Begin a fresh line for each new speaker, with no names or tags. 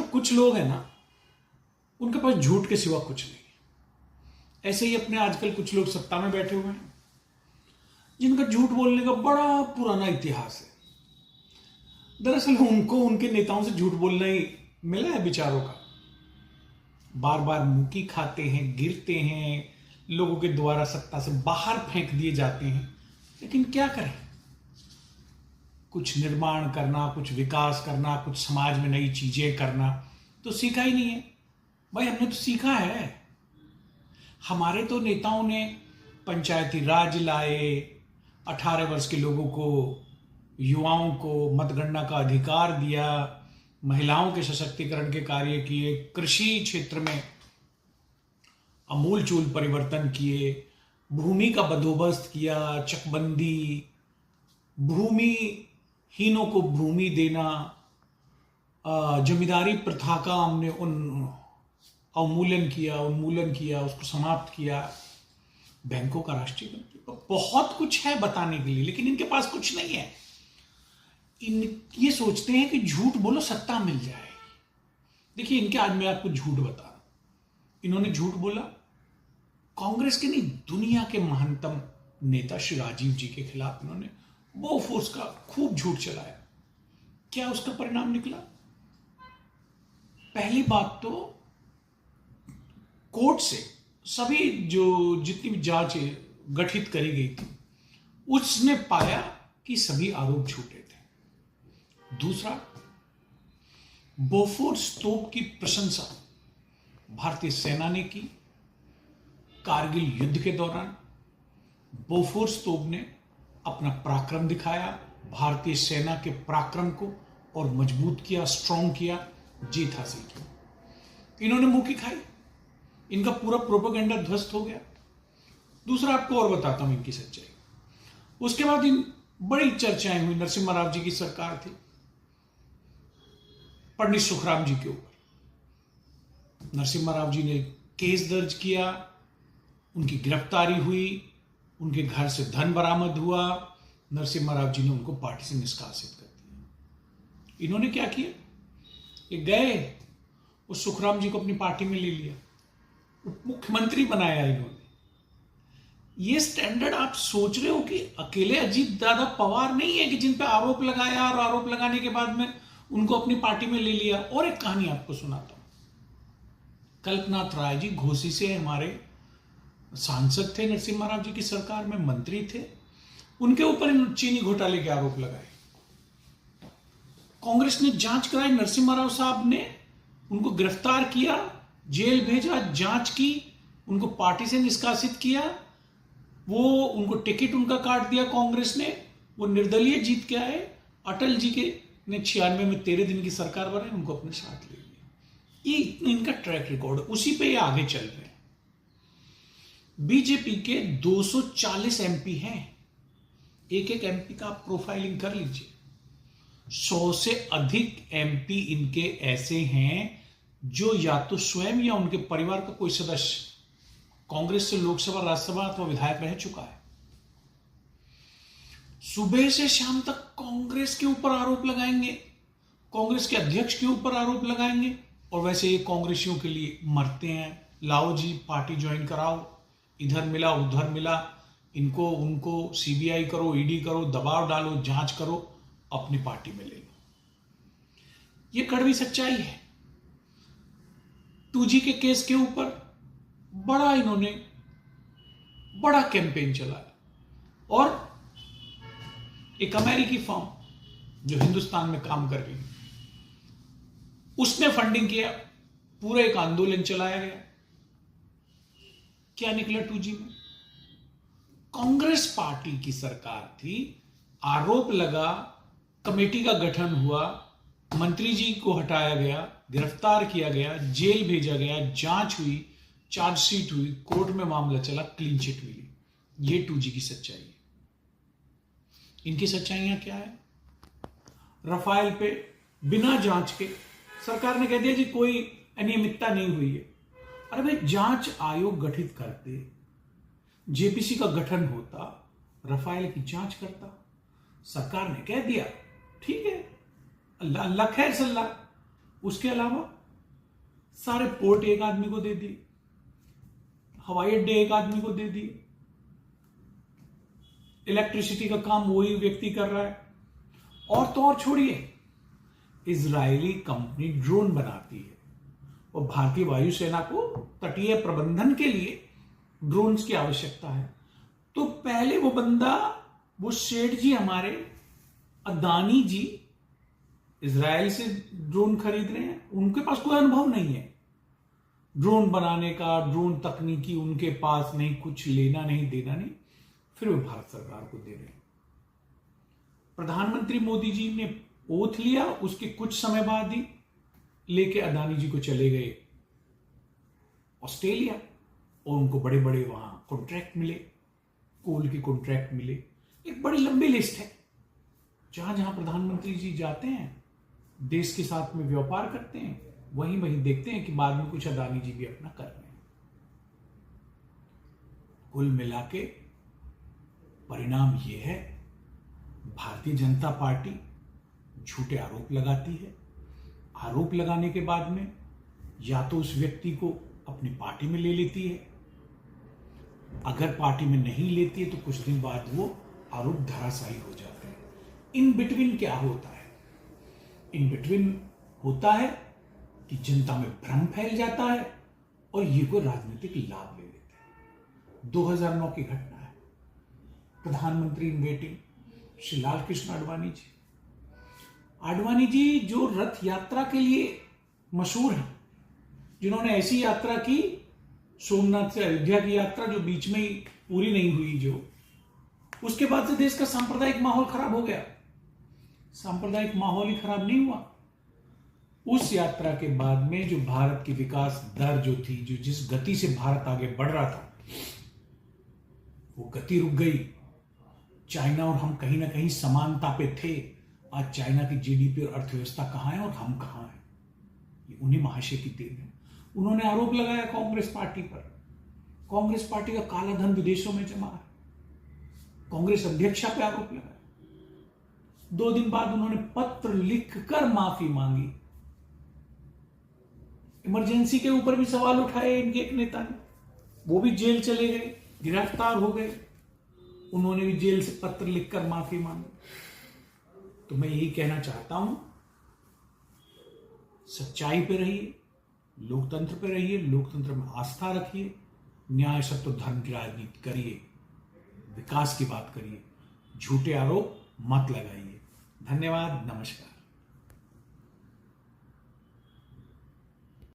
कुछ लोग हैं ना, उनके पास झूठ के सिवा कुछ नहीं है। ऐसे ही अपने आजकल कुछ लोग सत्ता में बैठे हुए हैं जिनका झूठ बोलने का बड़ा पुराना इतिहास है। दरअसल उनको उनके नेताओं से झूठ बोलना ही मिला है बेचारों का। बार बार मुंह खाते हैं, गिरते हैं, लोगों के द्वारा सत्ता से बाहर फेंक दिए जाते हैं। लेकिन क्या करें, कुछ निर्माण करना, कुछ विकास करना, कुछ समाज में नई चीजें करना तो सीखा ही नहीं है। भाई हमने तो सीखा है। हमारे तो नेताओं ने पंचायती राज लाए, 18 वर्ष के लोगों को, युवाओं को मतगणना का अधिकार दिया, महिलाओं के सशक्तिकरण के कार्य किए, कृषि क्षेत्र में अमूलचूल परिवर्तन किए, भूमि का बंदोबस्त किया, चकबंदी, भूमिहीनों को भूमि देना, जमींदारी प्रथा का हमने उन्मूलन किया, उसको समाप्त किया, बैंकों का राष्ट्रीयकरण किया। बहुत कुछ है बताने के लिए, लेकिन इनके पास कुछ नहीं है। ये सोचते हैं कि झूठ बोलो सत्ता मिल जाए। देखिए इनके, आज मैं आपको झूठ बता रहा हूं। इन्होंने झूठ बोला कांग्रेस के नहीं, दुनिया के महानतम नेता श्री राजीव जी के खिलाफ इन्होंने बोफोर्स का खूब झूठ चलाया। क्या उसका परिणाम निकला? पहली बात तो कोर्ट से सभी जितनी भी जांच गठित करी गई थी उसने पाया कि सभी आरोप झूठे थे। दूसरा, बोफोर्स तोप की प्रशंसा भारतीय सेना ने की। कारगिल युद्ध के दौरान बोफोर्स तोप ने अपना पराक्रम दिखाया, भारतीय सेना के पराक्रम को और मजबूत किया, स्ट्रॉन्ग किया, जीत हासिल की। इन्होंने मुंह की खाई, इनका पूरा प्रोपेगेंडा ध्वस्त हो गया। दूसरा आपको और बताता हूं इनकी सच्चाई। उसके बाद इन बड़ी चर्चाएं हुई, नरसिम्हा राव जी की सरकार थी, पंडित सुखराम जी के ऊपर। नरसिम्हा राव जी ने केस दर्ज किया, उनकी गिरफ्तारी हुई, उनके घर से धन बरामद हुआ। नरसिम्हा राव जी ने उनको पार्टी से निष्कासित कर दिया। इन्होंने क्या किया, ये गए उस सुखराम जी को अपनी पार्टी में ले लिया, उप मुख्यमंत्री बनाया इन्होंने। ये स्टैंडर्ड आप सोच रहे हो कि अकेले अजीत दादा पवार नहीं है कि जिन पे आरोप लगाया और आरोप लगाने के बाद में उनको अपनी पार्टी में ले लिया। और एक कहानी आपको सुनाता हूं। कल्पनाथ राय जी घोसी से हमारे सांसद थे, नरसिम्हा राव जी की सरकार में मंत्री थे। उनके ऊपर चीनी घोटाले के आरोप लगाए। कांग्रेस ने जांच कराई, नरसिम्हा राव साहब ने उनको गिरफ्तार किया, जेल भेजा, जांच की, उनको पार्टी से निष्कासित किया। वो उनको टिकट उनका काट दिया कांग्रेस ने, वो निर्दलीय जीत के आए। अटल जी के ने 96 में 13 दिन की सरकार बनाई, उनको अपने साथ ले लिया। ये इनका ट्रैक रिकॉर्ड है, उसी पे ये आगे चल रहे हैं। बीजेपी के 240 एमपी हैं। एक एक एमपी का आप प्रोफाइलिंग कर लीजिए। 100 से अधिक एमपी इनके ऐसे हैं जो या तो स्वयं या उनके परिवार का कोई सदस्य कांग्रेस से लोकसभा, राज्यसभा अथवा विधायक रह चुका है। सुबह से शाम तक कांग्रेस के ऊपर आरोप लगाएंगे, कांग्रेस के अध्यक्ष के ऊपर आरोप लगाएंगे, और वैसे ये कांग्रेसियों के लिए मरते हैं। लाओ जी पार्टी ज्वाइन कराओ, इधर मिला उधर मिला, इनको उनको सीबीआई करो, ईडी करो, दबाव डालो, जांच करो, अपनी पार्टी में ले लो। ये कड़वी सच्चाई है। 2G के केस के ऊपर इन्होंने बड़ा कैंपेन चलाया, और एक अमेरिकी फर्म जो हिंदुस्तान में काम कर रही है उसने फंडिंग किया, पूरा एक आंदोलन चलाया गया। क्या निकला 2G में? कांग्रेस पार्टी की सरकार थी, आरोप लगा, कमेटी का गठन हुआ, मंत्री जी को हटाया गया, गिरफ्तार किया गया, जेल भेजा गया, जांच हुई, चार्जशीट हुई, कोर्ट में मामला चला, क्लीन चिट मिली। ये 2G की सच्चाई है। इनकी सच्चाइयां क्या है? रफाल पे बिना जांच के सरकार ने कह दिया जी कोई अनियमितता नहीं हुई है। अरे भाई, जांच आयोग गठित करते, जेपीसी का गठन होता, रफाल की जांच करता। सरकार ने कह दिया ठीक है, अल्लाह अल्लाह खैर सल्ला। उसके अलावा सारे पोर्ट एक आदमी को दे दिए, हवाई अड्डे एक आदमी को दे दिए, इलेक्ट्रिसिटी का काम वही व्यक्ति कर रहा है। और तो और छोड़िए, इजरायली कंपनी ड्रोन बनाती है और भारतीय वायुसेना को तटीय प्रबंधन के लिए ड्रोन्स की आवश्यकता है। तो पहले वो बंदा, वो सेठ जी हमारे अदानी जी इजराइल से ड्रोन खरीद रहे हैं, उनके पास कोई अनुभव नहीं है ड्रोन बनाने का, ड्रोन तकनीकी उनके पास नहीं, कुछ लेना नहीं देना नहीं, फिर वे भारत सरकार को दे रहे हैं। प्रधानमंत्री मोदी जी ने ओथ लिया, उसके कुछ समय बाद ही लेके अदानी जी को चले गए ऑस्ट्रेलिया, और उनको बड़े बड़े वहां कॉन्ट्रैक्ट मिले, कोल के कॉन्ट्रैक्ट मिले। एक बड़ी लंबी लिस्ट है। जहां जहां प्रधानमंत्री जी जाते हैं, देश के साथ में व्यापार करते हैं, वहीं वहीं देखते हैं कि बाद में कुछ अदानी जी भी अपना कर रहे हैं। कुल मिला के परिणाम यह है, भारतीय जनता पार्टी झूठे आरोप लगाती है। आरोप लगाने के बाद में या तो उस व्यक्ति को अपनी पार्टी में ले लेती है, अगर पार्टी में नहीं लेती है तो कुछ दिन बाद वो आरोप धराशायी हो जाते हैं। इन बिटवीन क्या होता है? इन बिटवीन होता है कि जनता में भ्रम फैल जाता है और ये कोई राजनीतिक लाभ ले लेते हैं। 2009 की घटना है, प्रधानमंत्री इन वेटिंग श्री लाल कृष्ण आडवाणी जी। आडवाणी जी जो रथ यात्रा के लिए मशहूर हैं, जिन्होंने ऐसी यात्रा की, सोमनाथ से अयोध्या की यात्रा जो बीच में ही पूरी नहीं हुई, जो उसके बाद से देश का सांप्रदायिक माहौल खराब हो गया। सांप्रदायिक माहौल ही खराब नहीं हुआ, उस यात्रा के बाद में जो भारत की विकास दर जो थी, जो जिस गति से भारत आगे बढ़ रहा था, वो गति रुक गई। चाइना और हम कहीं ना कहीं समानता पे थे। आज चाइना की जीडीपी और अर्थव्यवस्था कहां है और हम कहां हैं, ये उन्हीं महाशय की देन है। उन्होंने आरोप लगाया कांग्रेस पार्टी पर, कांग्रेस पार्टी का काला धन विदेशों में जमा है, कांग्रेस अध्यक्षा पे आरोप लगाया। 2 दिन बाद उन्होंने पत्र लिखकर माफी मांगी। इमरजेंसी के ऊपर भी सवाल उठाए इनके एक नेता ने, वो भी जेल चले गए, गिरफ्तार हो गए, उन्होंने भी जेल से पत्र लिखकर माफी मांगी। तो मैं यही कहना चाहता हूं, सच्चाई पे रहिए, लोकतंत्र पे रहिए, लोकतंत्र में आस्था रखिए, न्याय सत्य धर्म की राजनीति करिए, विकास की बात करिए, झूठे आरोप मत लगाइए। धन्यवाद, नमस्कार।